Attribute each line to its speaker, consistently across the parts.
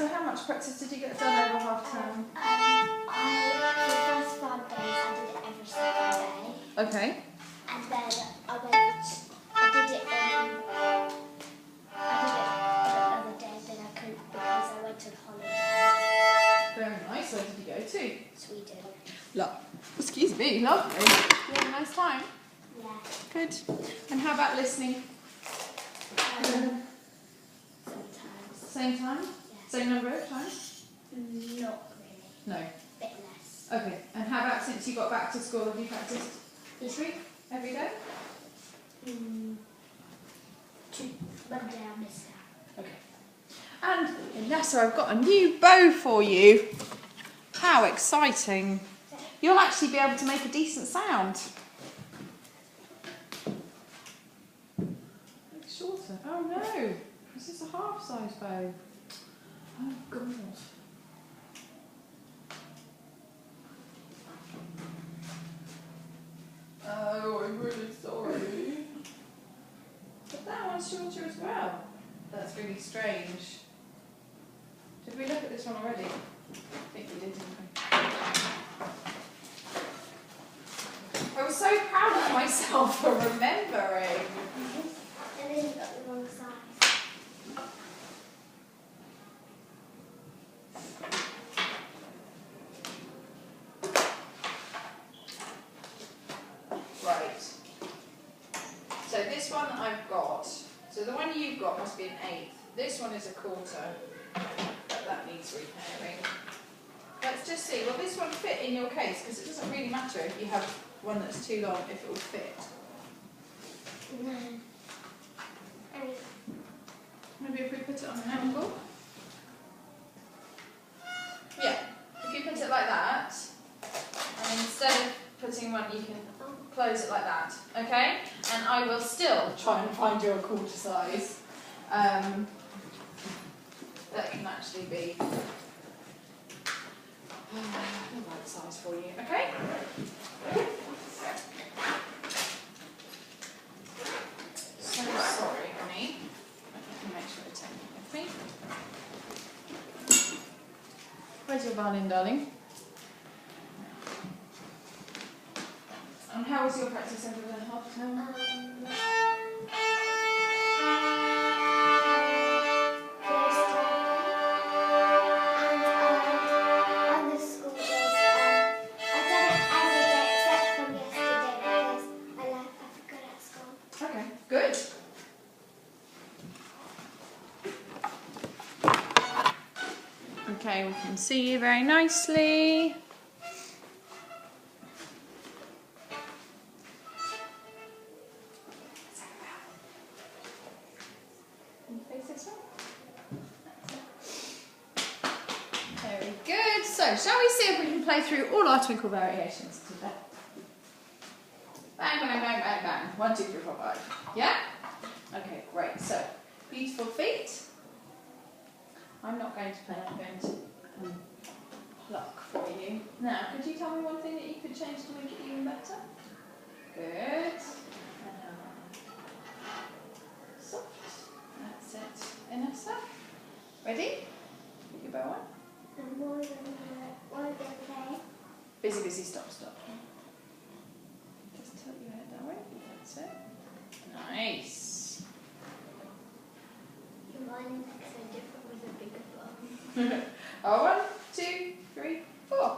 Speaker 1: So how much practice did you get done over half term?
Speaker 2: The first 5 days I did it every single day.
Speaker 1: Okay.
Speaker 2: And then I did it another day, then I couldn't because I went on holiday.
Speaker 1: Very nice. Where did you go to?
Speaker 2: Sweden.
Speaker 1: Excuse me, lovely. You had a nice time?
Speaker 2: Yeah.
Speaker 1: Good. And how about listening?
Speaker 2: Sometimes.
Speaker 1: Same time?
Speaker 2: Yeah.
Speaker 1: Same number of times?
Speaker 2: Not really.
Speaker 1: No.
Speaker 2: A bit less.
Speaker 1: Okay. And how about since you got back to school, have you practiced this week? Every day?
Speaker 2: Monday I missed out.
Speaker 1: Okay. And Inesa, I've got a new bow for you. How exciting. You'll actually be able to make a decent sound. It's shorter. Oh no. This is a half-size bow. Oh God. Oh, I'm really sorry. But that one's shorter as well. That's really strange. Did we look at this one already? I think we did, didn't we? I was so proud of myself for remembering.
Speaker 2: And then you got the wrong size.
Speaker 1: Right. So this one I've got. So the one you've got must be an 1/8. This one is a 1/4. But that needs repairing. Let's just see. Will this one fit in your case? Because it doesn't really matter if you have one that's too long, if it will fit.
Speaker 2: No.
Speaker 1: Maybe if we put it on an angle. Yeah. If you put it like that, and instead of putting one, you can close it like that. Okay? And I will still try and find you a 1/4 size. That can actually be the right size for you, okay? So sorry, honey. Let me make sure I take it with me. Where's your violin, darling? And how was your practice over the half term? Okay, good. Okay, we can see you very nicely. Can you face this way? Very good. So, shall we see if we can play through all our twinkle variations today? Bang, bang, bang, bang, bang. 1, 2, 3, 4, 5. Yeah? Okay, great. So, beautiful feet. I'm not going to play, I'm going to pluck for you. Now, could you tell me one thing that you could change to make it even better? Good. Soft. That's it. Inesa. Ready? Put your bow on. Busy, busy, stop, stop. Just tilt your head that way. That's it. Nice.
Speaker 2: Your violin looks so different with a bigger bow.
Speaker 1: Oh, 1, 2, 3, 4.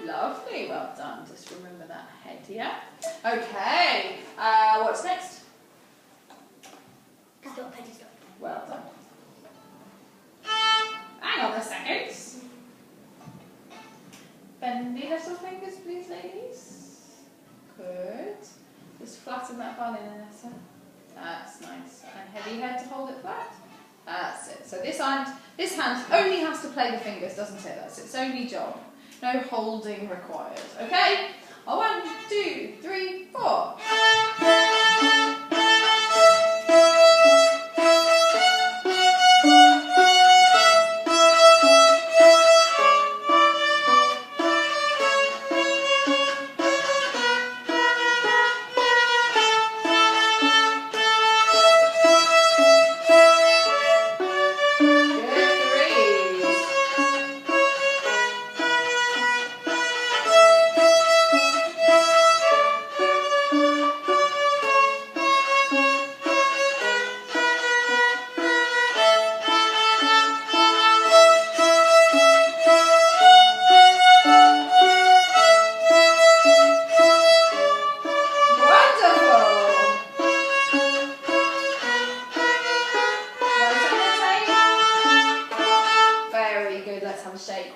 Speaker 1: Lovely, well done. Just remember that head, yeah? Okay, what's next?
Speaker 2: Stop penny, stop.
Speaker 1: Well done. Hang on a second. Bendy little fingers, please, ladies. Good. Just flatten that violin, Inesa. That's nice. And heavy head to hold it flat. That's it. So this hand only has to play the fingers, doesn't it? That's its only job. No holding required. Okay? 1, 2, 3, 4.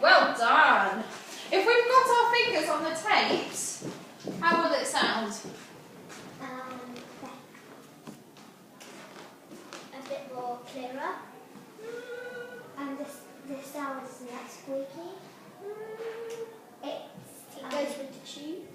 Speaker 1: Well done. If we've got our fingers on the tapes, how will it sound?
Speaker 2: A bit more clearer. And the sound isn't that squeaky. It goes with the tune.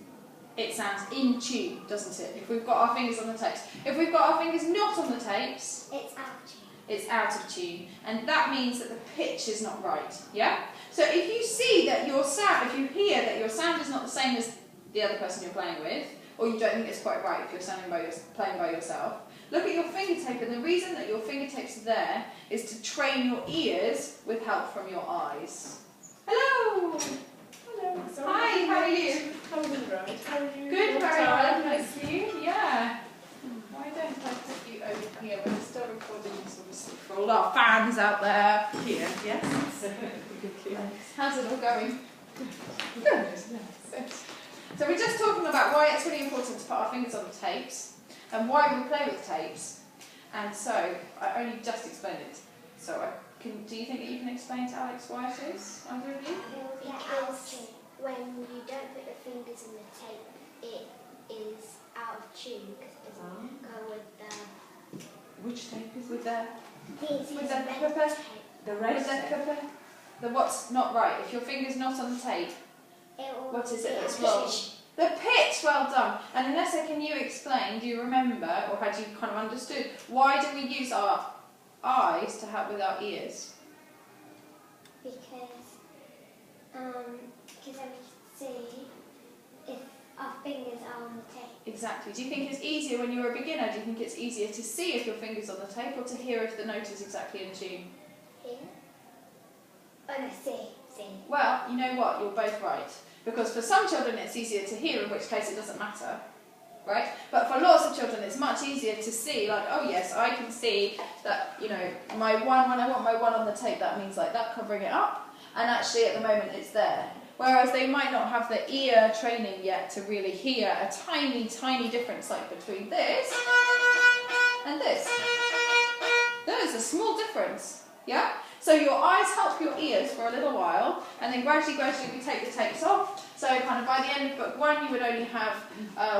Speaker 1: It sounds in tune, doesn't it? If we've got our fingers on the tapes. If we've got our fingers not on the tapes,
Speaker 2: it's out of tune.
Speaker 1: It's out of tune, and that means that the pitch is not right, yeah? So if you see that your sound, if you hear that your sound is not the same as the other person you're playing with, or you don't think it's quite right if you're playing by yourself, look at your finger tape, and the reason that your finger tapes are there is to train your ears with help from your eyes. Hello!
Speaker 3: Hello.
Speaker 1: Hi, how are you?
Speaker 3: I'm good, right? How are you?
Speaker 1: Good, very well, thank you. Yeah.
Speaker 3: Why don't I put you over here when I start recording this, obviously?
Speaker 1: For all our fans out there.
Speaker 3: Here, yes?
Speaker 1: How's it all going? Good. So we're just talking about why it's really important to put our fingers on the tapes and why we play with tapes. And so I only just explained it. So do you think that you can explain to Alex why it is, either of you?
Speaker 2: Because when you don't put your fingers in the tape, it is out of tune because it doesn't go with the...
Speaker 1: Which tape is with the
Speaker 2: These
Speaker 1: with
Speaker 2: is
Speaker 1: the
Speaker 2: red
Speaker 1: clipper?
Speaker 2: tape.
Speaker 3: The
Speaker 1: With
Speaker 3: red
Speaker 1: the clipper? The what's not right? If your finger's not on the tape, what is it that's wrong? The pitch, well done. And Inesa, can you explain, do you remember, or had you kind of understood, why do we use our eyes to help with our ears?
Speaker 2: Because then we can see if our fingers are on the tape.
Speaker 1: Exactly. Do you think it's easier when you're a beginner? Do you think it's easier to see if your finger's on the tape or to hear if the note is exactly in tune?
Speaker 2: Here? Oh no, see.
Speaker 1: Well, you know what? You're both right. Because for some children it's easier to hear, in which case it doesn't matter. Right? But for lots of children it's much easier to see, like, oh yes, I can see that, you know, my one, when I want my one on the tape, that means like that covering it up. And actually at the moment it's there. Whereas they might not have the ear training yet to really hear a tiny, tiny difference like between this and this. There's a small difference, yeah? So your eyes help your ears for a little while, and then gradually we take the tapes off. So kind of by the end of book 1 you would only have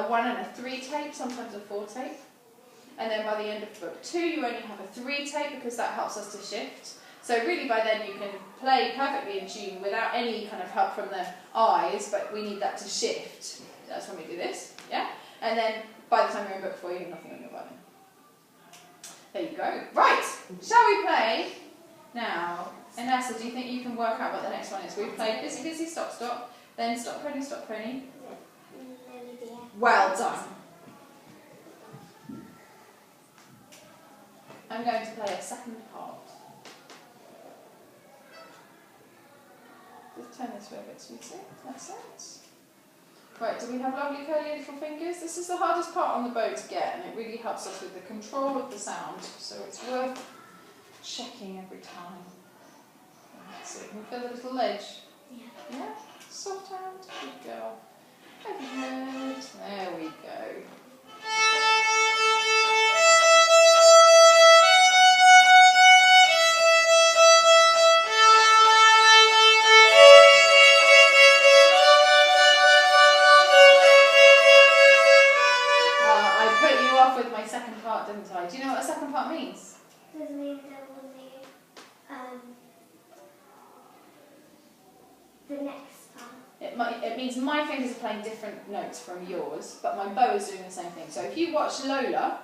Speaker 1: 1 and a 3 tape, sometimes a 4 tape. And then by the end of book 2 you only have a 3 tape because that helps us to shift. So really by then you can play perfectly in tune without any kind of help from the eyes, but we need that to shift. That's when we do this, yeah? And then by the time you're in book 4 you have nothing on your violin. There you go. Right, shall we play? Now, Inesa, do you think you can work out what the next one is? We've played busy, busy, stop, stop, then stop, pony, stop, pony. Well done. I'm going to play a second part. Just turn this way a bit, sweetie. That's it. Right, do we have lovely curly little fingers? This is the hardest part on the bow to get, and it really helps us with the control of the sound, so it's worth checking every time. That's it. Can you feel the little ledge?
Speaker 2: Yeah.
Speaker 1: Yeah? Soft hand. Good girl. Overhead. There we go. With my second part, didn't I? Do you know what a second part means?
Speaker 2: Does it mean there will be the next part?
Speaker 1: It means my fingers are playing different notes from yours, but my bow is doing the same thing. So if you watch Lola,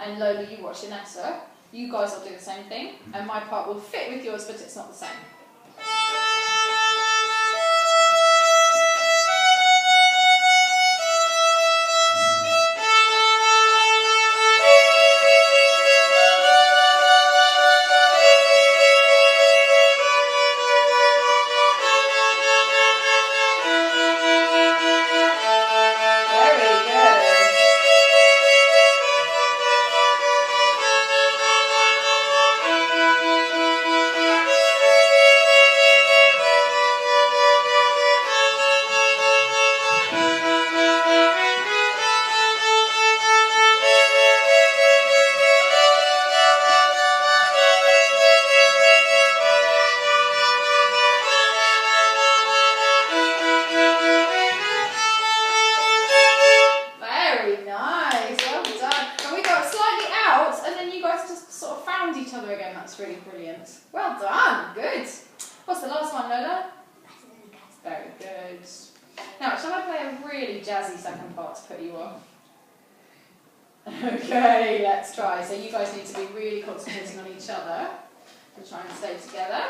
Speaker 1: and Lola you watch Inesa, you guys will do the same thing, and my part will fit with yours, but it's not the same. That's really brilliant. Well done, good. What's the last one, Lola? Very good. Now, shall I play a really jazzy second part to put you on? Okay, let's try. So you guys need to be really concentrating on each other to try and stay together.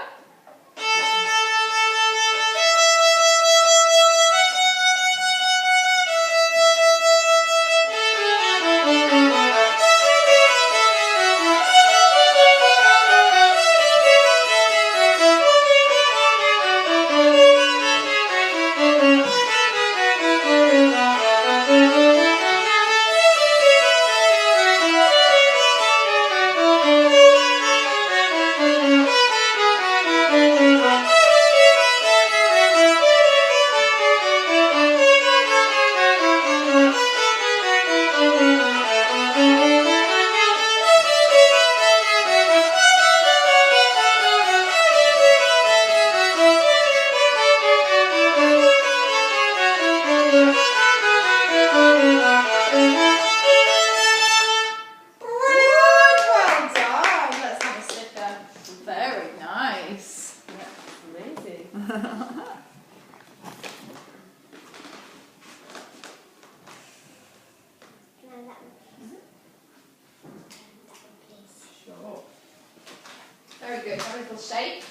Speaker 1: Very good, have a little shake.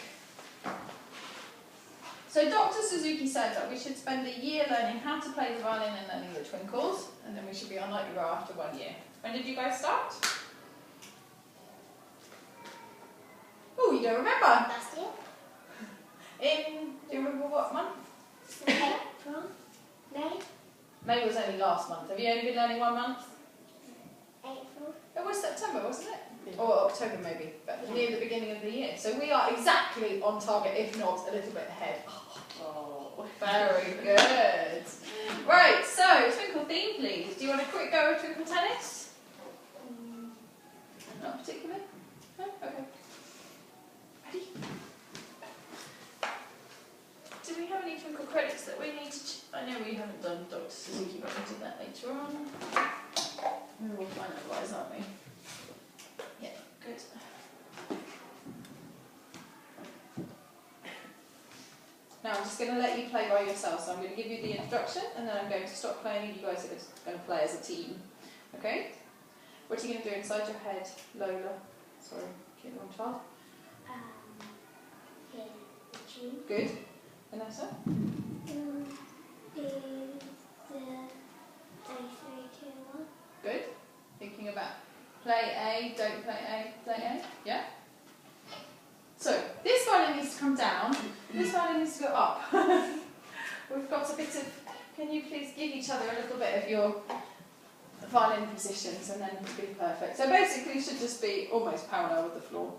Speaker 1: So Dr. Suzuki said that we should spend a year learning how to play the violin and learning the twinkles, and then we should be on like we were after 1 year. When did you guys start? Oh, you don't remember?
Speaker 2: Last year.
Speaker 1: Do you remember what month?
Speaker 2: April. May.
Speaker 1: May was only last month. Have you only been learning 1 month?
Speaker 2: April.
Speaker 1: It was September, wasn't it? Or October maybe, but near the beginning of the year. So we are exactly on target, if not a little bit ahead. Oh, very good. Right, so twinkle theme please. Do you want a quick go of twinkle tennis? Not particularly? No? Okay. Ready? Do we have any twinkle credits that we need to I know we haven't done Dr. Suzuki, but we'll do that later on. We'll find out otherwise, aren't we? Yeah, good. Now I'm just going to let you play by yourself, so I'm going to give you the introduction and then I'm going to stop playing and you guys are going to play as a team. Okay? What are you going to do inside your head, Lola? Sorry, keep the wrong child.
Speaker 2: Here, the tune.
Speaker 1: Good. Inesa?
Speaker 2: Is the A3, 2, 1.
Speaker 1: Good. Thinking about play A, don't play A, play A. Yeah? So, this violin needs to come down, this violin needs to go up. We've got a bit of, can you please give each other a little bit of your violin positions and then it'll be perfect. So basically it should just be almost parallel with the floor.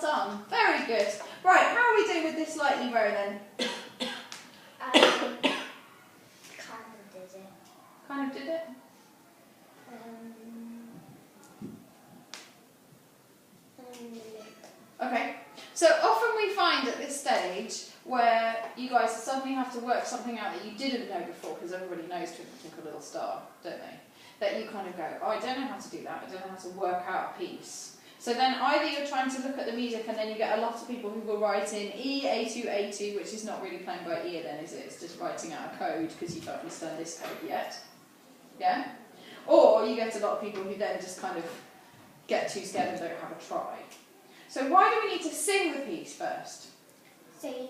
Speaker 1: well done. Very good. Right, how are we doing with this lightly row then?
Speaker 2: Kind of did it.
Speaker 1: Kind of did it? Okay. So often we find at this stage where you guys suddenly have to work something out that you didn't know before, because everybody knows Twinkle Little Star, don't they? That you kind of go, oh, I don't know how to do that, I don't know how to work out a piece. So then either you're trying to look at the music and then you get a lot of people who will write in E, A2, A2, which is not really playing by ear then, is it? It's just writing out a code because you can't understand this code yet. Yeah? Or you get a lot of people who then just kind of get too scared and don't have a try. So why do we need to sing the piece first?
Speaker 2: So you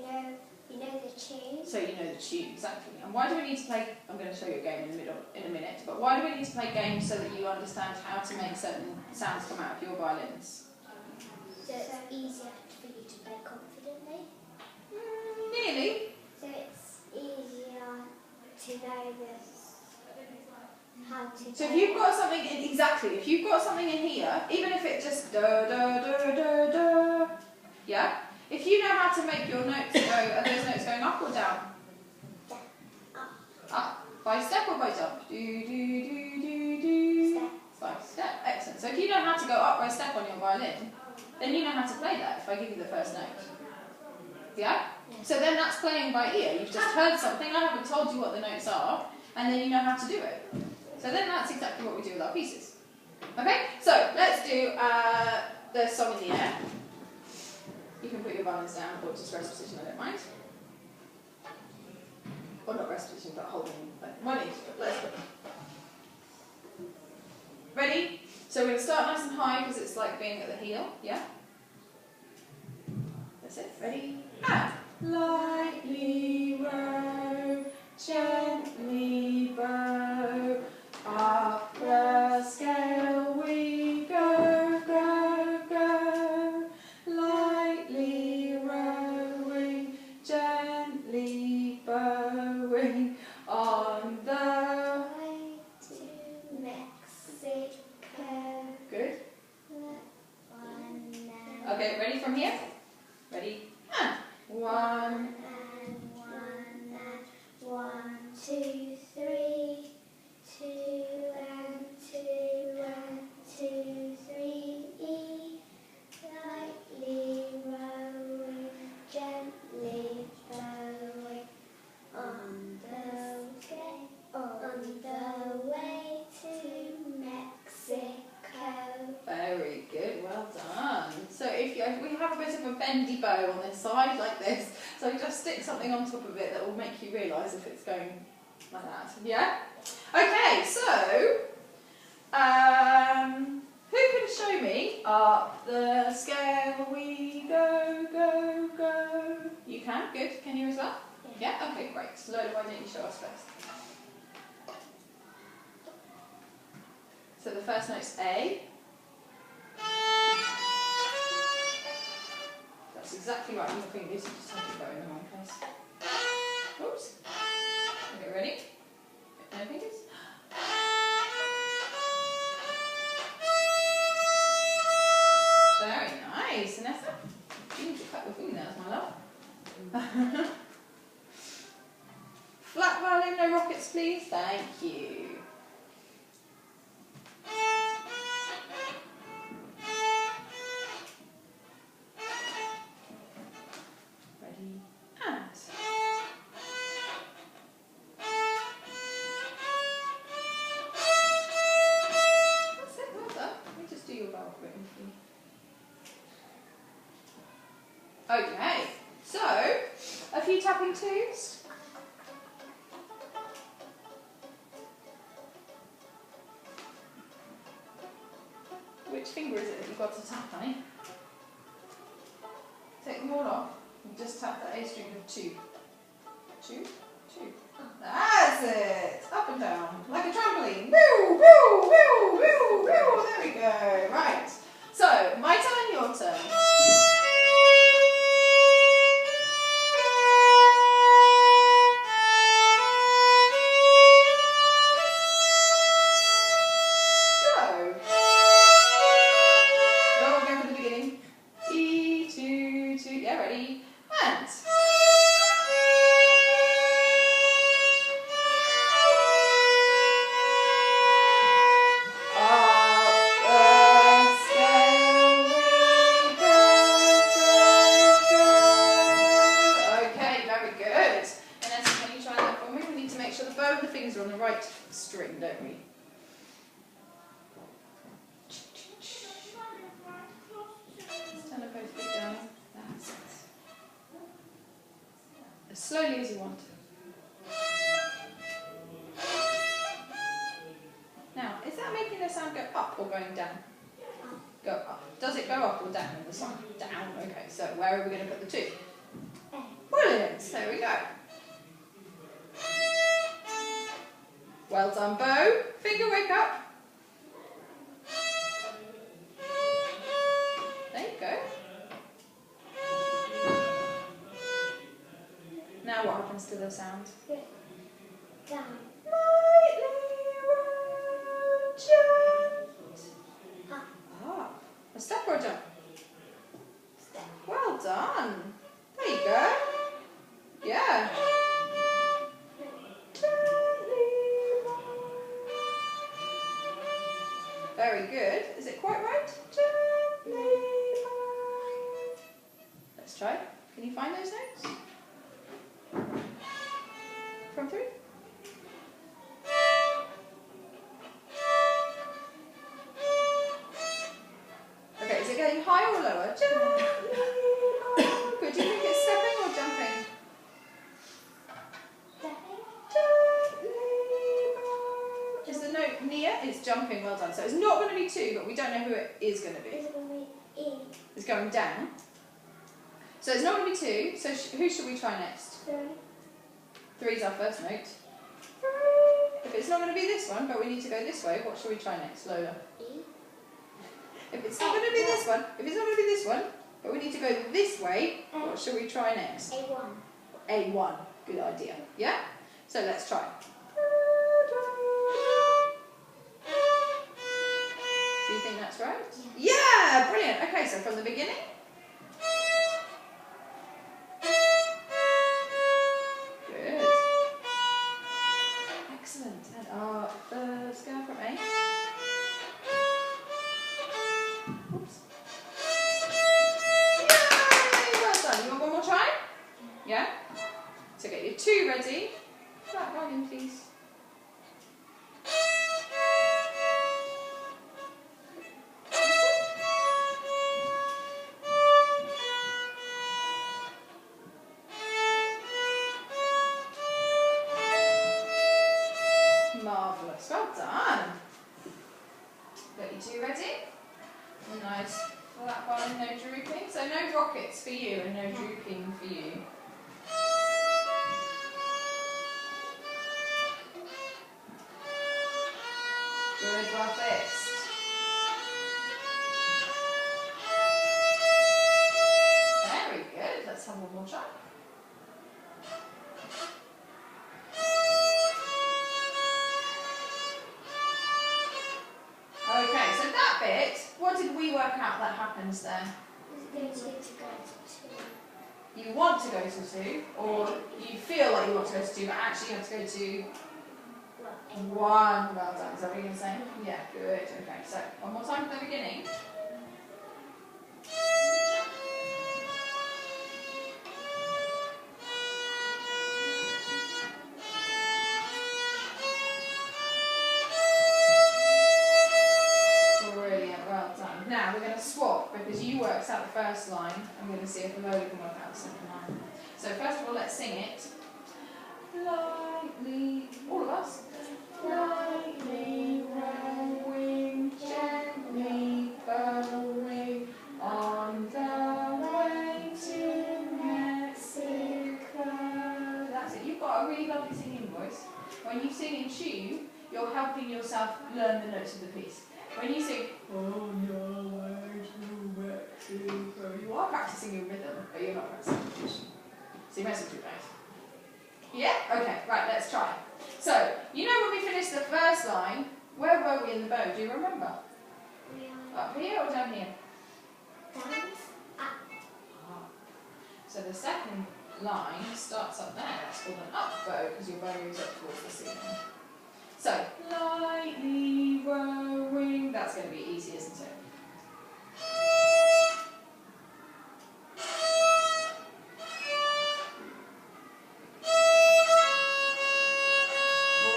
Speaker 2: know the tune.
Speaker 1: So you know the tune, exactly. And why do we need to play, I'm going to show you a game in a minute, but why do we need to play games so that you understand how to make certain sounds come out of your violins?
Speaker 2: So it's easier for you to play confidently.
Speaker 1: Nearly.
Speaker 2: So it's easier to know how to.
Speaker 1: So if you've got something in, exactly, if you've got something in here, even if it just da da da da da, yeah? If you know how to make your notes go, are those notes going up or down? Up. By step or by jump? Do, do, do, do, do.
Speaker 2: Step.
Speaker 1: By step. Excellent. So if you know how to go up by step on your violin, then you know how to play that if I give you the first note. Yeah? So then that's playing by ear. You've just heard something, I haven't told you what the notes are, and then you know how to do it. So then that's exactly what we do with our pieces. Okay? So let's do the song in the air. You can put your violins down or just rest position, I don't mind. Or not rest position, but holding one instrument. Let's put. Ready? So we're going to start nice and high because it's like being at the heel, yeah? That's it. Ready? And lightly row, gently bow, up the scale we go, go, go. Lightly rowing, gently bowing on the
Speaker 2: way to Mexico.
Speaker 1: Good.
Speaker 2: One
Speaker 1: Okay, ready from here? Ready? And one.
Speaker 2: and one, 2, 3, 2 and 2 and 2, 3, E. Lightly rowing, gently bowing on the way to Mexico.
Speaker 1: Very good, well done. So if we have a bit of a bendy bow on this side, like this, so just stick something on top of it that will make you realise if it's going like that. Yeah? Okay, so who can show me up the scale we go, go, go? You can? Good. Can you as well? Yeah? Okay, great. So Lola, why don't you show us first? So the first note's A. That's exactly right. Your fingers, you just have to go in the wrong place. Oops. Okay, ready? No fingers. Very nice, Inesa. You need to cut your fingernails, my love. Flat violin, no rockets, please. Thank you. Ready? And. That's it, well done. Let me just do your valve written for you. Okay, so a few tapping twos. Which finger is it that you've got to tap, honey? Take them all off and just tap that A string of 2. 2? 2. That's it! Up and down, like a trampoline. Woo, woo, woo, woo, woo. There we go. Right. So, my turn, your turn. Go. No, go from the beginning. E. Ready? And. Are on the right string, don't we? Stand up both feet down. That's it. As slowly as you want. Now, is that making the sound go up or going down? Go up. Does it go up or down in the song? Down. Okay, so where are we going to put the two? Brilliant. There we go. Well done, bow. Finger wake up. There you go. Now what happens to the sound?
Speaker 2: Down.
Speaker 1: Ah, a step or a jump?
Speaker 2: Step.
Speaker 1: Well done. There you go. Yeah. Very good. Is it quite right? Let's try. Can you find those notes? From 3? Okay, is it getting higher or lower? Good. Do you think it's stepping or jumping? Is the note near? It's jumping, well done. So it's not going to be 2, but we don't know who it is going to be.
Speaker 2: Is it going to be E?
Speaker 1: It's going down. So it's not going to be 2, so who should we try next?
Speaker 2: 3.
Speaker 1: 3 is our first note. If it's not going to be this one, but we need to go this way, what should we try next, Lola?
Speaker 2: E.
Speaker 1: If it's not going to be this one, but we need to go this way, what should we try next?
Speaker 2: A1.
Speaker 1: A1. Good idea. Yeah? So let's try. Do you think that's right? Yeah, brilliant. Okay, so from the beginning. Good. Excellent. And our third scale from A. Oops. Yay! Well done. You want one more try? Yeah? So get your 2 ready. Flat violin, please. Marvellous, well done. Got you 2 ready? Nice flat violin, no drooping. So no rockets for you and no drooping for you. Good, well fixed. Very good, let's have one more try. Okay, so that bit, what did we work out that happens there?
Speaker 2: Is it going to go to 2?
Speaker 1: You want to go to 2, or you feel like you want to go to 2, but actually you have to go to 1. Well done. Is that what you're going to say? Yeah, good. Okay, so one more time from the beginning. Brilliant, well done. Now we're going to swap because you worked out the first line. I'm going to see if Lola can work out the second line. So first of all, let's sing it. Lightly, all of us. Lightly rowing, gently bowing on the way to Mexico. That's it. You've got a really lovely singing voice. When you sing in tune, you're helping yourself learn the notes of the piece. When you sing on your way to Mexico, you are practicing your rhythm, but you're not practicing the pitch. So you might as well do both. Yeah? Okay, right, let's try. So, you know when we finished the first line, where were we in the bow? Do you remember?
Speaker 2: We are
Speaker 1: Up here or down here?
Speaker 2: down. Up.
Speaker 1: So the second line starts up there. That's called an up bow because your bow moves up towards the ceiling. So, lightly rowing. That's going to be easy, isn't it?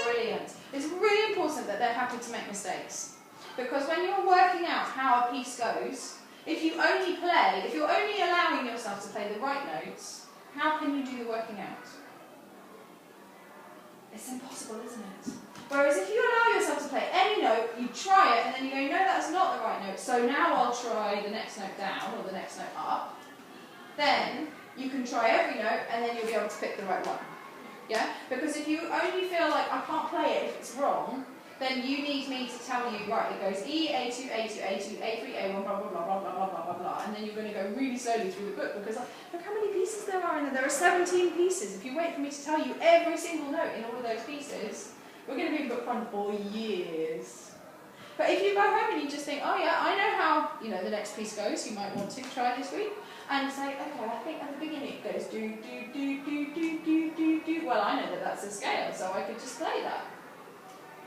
Speaker 1: Brilliant. It's really important that they're happy to make mistakes. Because when you're working out how a piece goes, if you're only allowing yourself to play the right notes, how can you do the working out? It's impossible, isn't it? Whereas if you allow yourself to play any note, you try it, and then you go, no, that's not the right note, so now I'll try the next note down, or the next note up, then you can try every note, and then you'll be able to pick the right one. Yeah? Because if you only feel like I can't play it if it's wrong, then you need me to tell you, right, it goes E, A2, A2, A2, A3, A1, blah, blah, blah, blah, blah, blah, blah, blah, blah, and then you're going to go really slowly through the book, because look how many pieces there are in there. There are 17 pieces. If you wait for me to tell you every single note in all of those pieces, we're going to be in book one for years. But if you go home and you just think, oh yeah, I know how, the next piece goes, you might want to try this week, and say, okay, I think at the beginning it goes do, do, do, do, do, do, do, do. Well, I know that that's a scale, so I could just play that.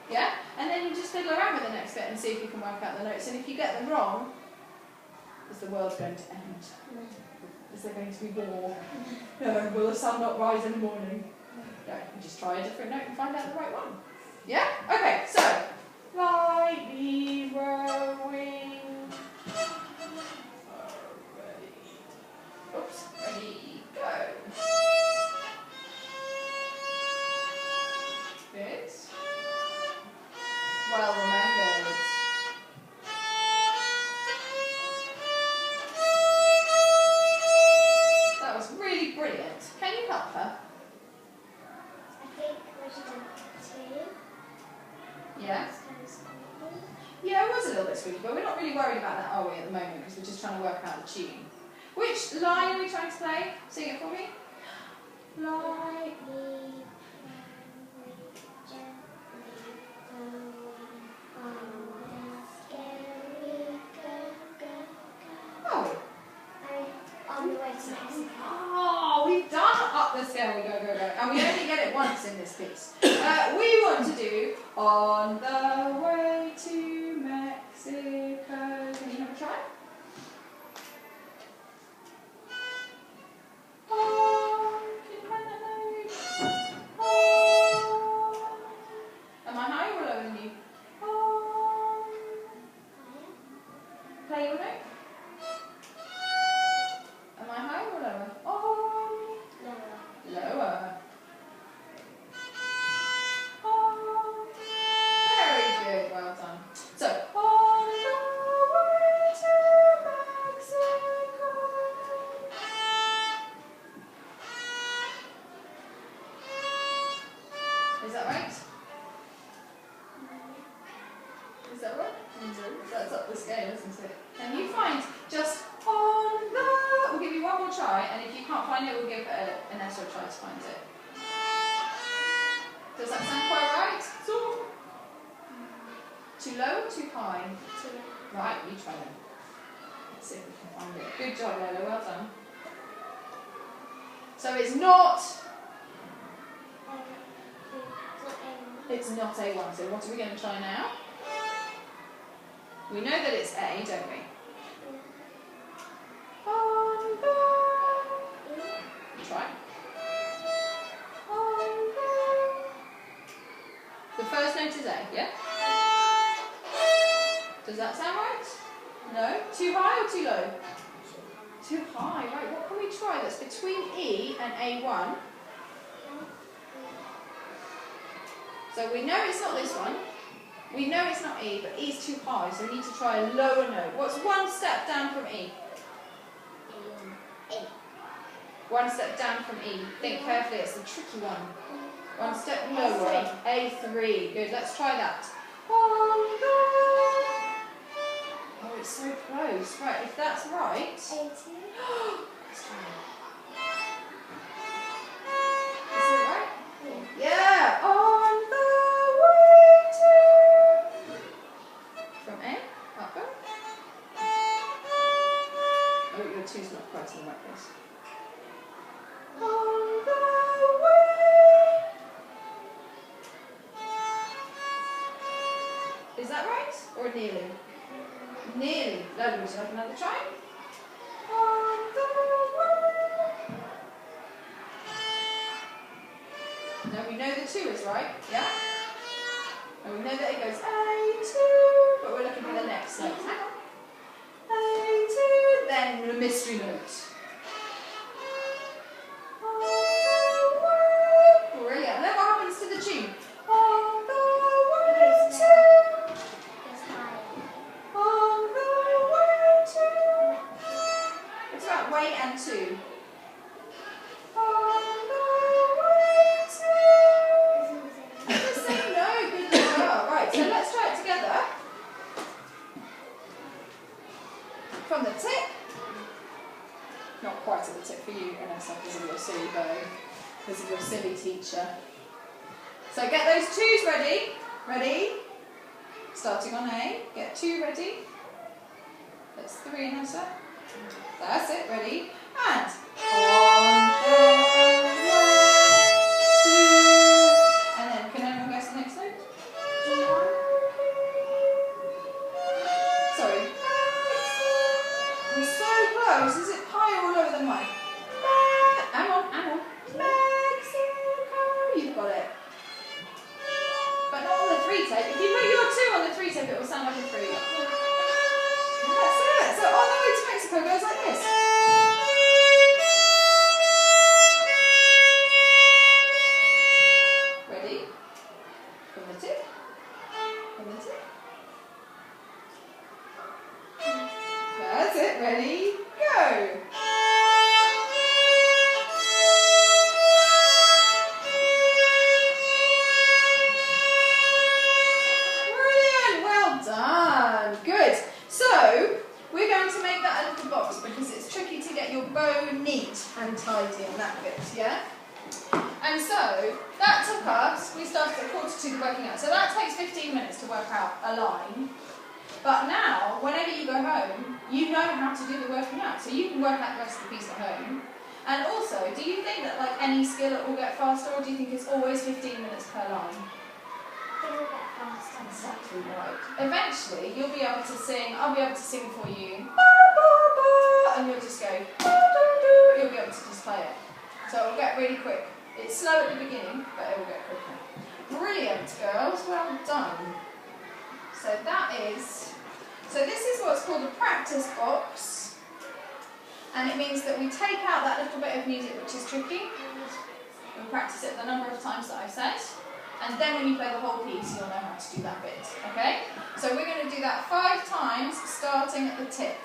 Speaker 1: Yeah? And then you just fiddle around with the next bit and see if you can work out the notes. And if you get them wrong, is the world going to end? Is there going to be war? No, will the sun not rise in the morning? No, you just try a different note and find out the right one. Yeah? Okay, so, lightly rowing. Ready. Oops, ready, go. Good. Well remembered. That was really brilliant. Can you help her?
Speaker 2: I think we should do 2.
Speaker 1: Yeah? Yeah, it was a little bit squeaky, but we're not really worried about that, are we, at the moment, because we're just trying to work out the tune. Which line are we trying to play? Sing it for me. Lightly.
Speaker 2: On the way to Mexico.
Speaker 1: Oh, we've done up the scale, we go, go, go. And we only get it once in this piece. We want to do on the way to Mexico. Can you have a try? Oh, can you find that note? Oh. Am I higher or lower than you? Oh. Play your note. Am I higher or lower? Oh. Lower. Oh. Very good, well done. So, on the way to Mexico. Is that right? Is that right? That's up the scale, isn't it? Can you find just on the... We'll give you one more try, and if you can't find it, we'll give an S or try to find it. Does that sound quite right? So, too low or too high?
Speaker 2: Too low.
Speaker 1: Right, you try then. Let's see if we can find it. Good job, Lola, well done. So it's not... It's not A1, so what are we going to try now? We know that it's A, don't we? On the... Try. On the... The first note is A, yeah? Does that sound right? No? Too high or too low? Too high, right. What can we try that's between E and A1? So we know it's not this one. We know it's not E, but E's too high, so we need to try a lower note. What's one step down from E?
Speaker 2: A.
Speaker 1: One step down from E. Think carefully, it's the tricky one. One step lower. A3. Good, let's try that. Oh, it's so close. Right, if that's right...
Speaker 2: A2.
Speaker 1: Let's try it. Is it right? Yeah! On the way to... From A, up. Oh, your two's not quite in the right place. On the way. Is that right? Or nearly? Nearly. Lola, would you like another try? On the way. Now we know the 2 is right, yeah? And we know that it goes A2, but we're looking for the next note. Hang on. A2, then the mystery note. Brilliant. And then what happens to the tune? On the way to.
Speaker 2: It's high.
Speaker 1: On the way to. It's about way and to. On the way to. It's the same note. Good job. Right, so let's try it together. From the tip. Not quite at the tip for you, Inesa, because of your silly bow. Because of your silly teacher. So get those 2s ready. Ready? Starting on A. Get 2 ready. That's 3, Inesa. That's it. Ready? And on the way to. And then, can anyone guess the next note? Sorry. We're so close. Is it higher or lower than mine? Hang on, hang on. Mexico. You've got it. But not on the 3 tape. If you put your 2 on the 3 tape, it will sound like a 3. That's it. So on the way to Mexico goes like this. Ready? From the tip. From the tip. That's it. Ready? Go. Brilliant. Well done. Good. So we're going to make that a little box because it's tricky to get your bow neat and tidy in that bit, yeah? And so that took us, we started at 1:45 the working out. So that takes 15 minutes to work out a line. But now, whenever you go home, you know how to do the working out. So you can work out the rest of the piece at home. And also, do you think that like any skill it will get faster, or do you think it's always 15 minutes per line?
Speaker 2: It will get faster.
Speaker 1: Exactly right. Eventually, you'll be able to sing, I'll be able to sing for you, ba, ba, ba, and you'll just go, ba, da, da, you'll be able to just play it. So it will get really quick. It's slow at the beginning, but it will get quicker. Brilliant, girls, well done. So this is what's called a practice box, and it means that we take out that little bit of music which is tricky, we'll practice it the number of times that I've said, and then when you play the whole piece you'll know how to do that bit, okay? So we're going to do that 5 times, starting at the tip.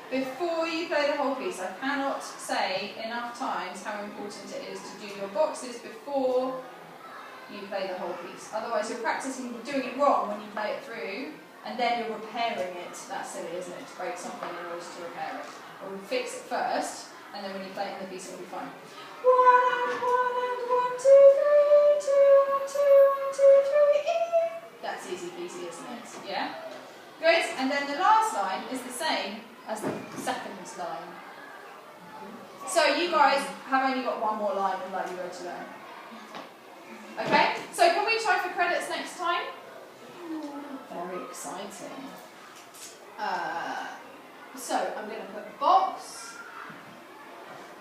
Speaker 1: Before you play the whole piece, I cannot say enough times how important it is to do your boxes before you play the whole piece. Otherwise you're practicing doing it wrong when you play it through, and then you're repairing it. That's silly, isn't it? To break something in order to repair it. Or we fix it first, and then when you play it in the piece, it'll be fine. 1 and 1 and 1, 2, 3, 2, 1, 2, 1, 2, 3, E. That's easy peasy, isn't it? Yeah? Good. And then the last line is the same as the second line. So you guys have only got 1 more line than like you were to learn. Okay? So can we try for credits next time? Very exciting. So I'm going to put box.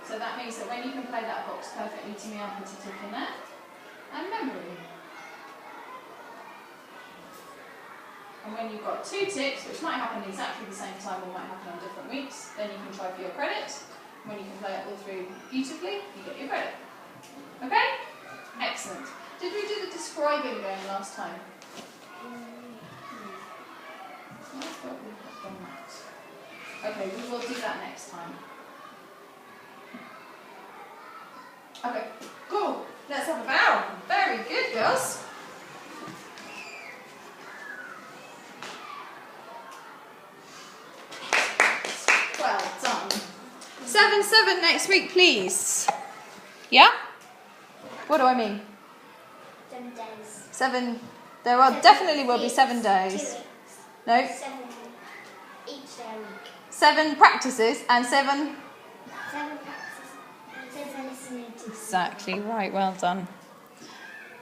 Speaker 1: So that means that when you can play that box perfectly to me, I'll put a tick in there. And memory. And when you've got 2 ticks, which might happen exactly the same time or might happen on different weeks, then you can try for your credit. When you can play it all through beautifully, you get your credit. Okay? Excellent. Did we do the describing game last time? I thought we had done that. Okay, we will do that next time. Okay, cool. Let's have a bow. Very good, girls. Well done. 7-7 next week, please. Yeah? What do I mean?
Speaker 2: 7 days.
Speaker 1: 7. There are definitely will be 7 days.
Speaker 2: 2 weeks.
Speaker 1: No.
Speaker 2: 7 each day a week.
Speaker 1: 7 practices and 7...
Speaker 2: 7 practices and 7 listening to.
Speaker 1: Exactly right, well done.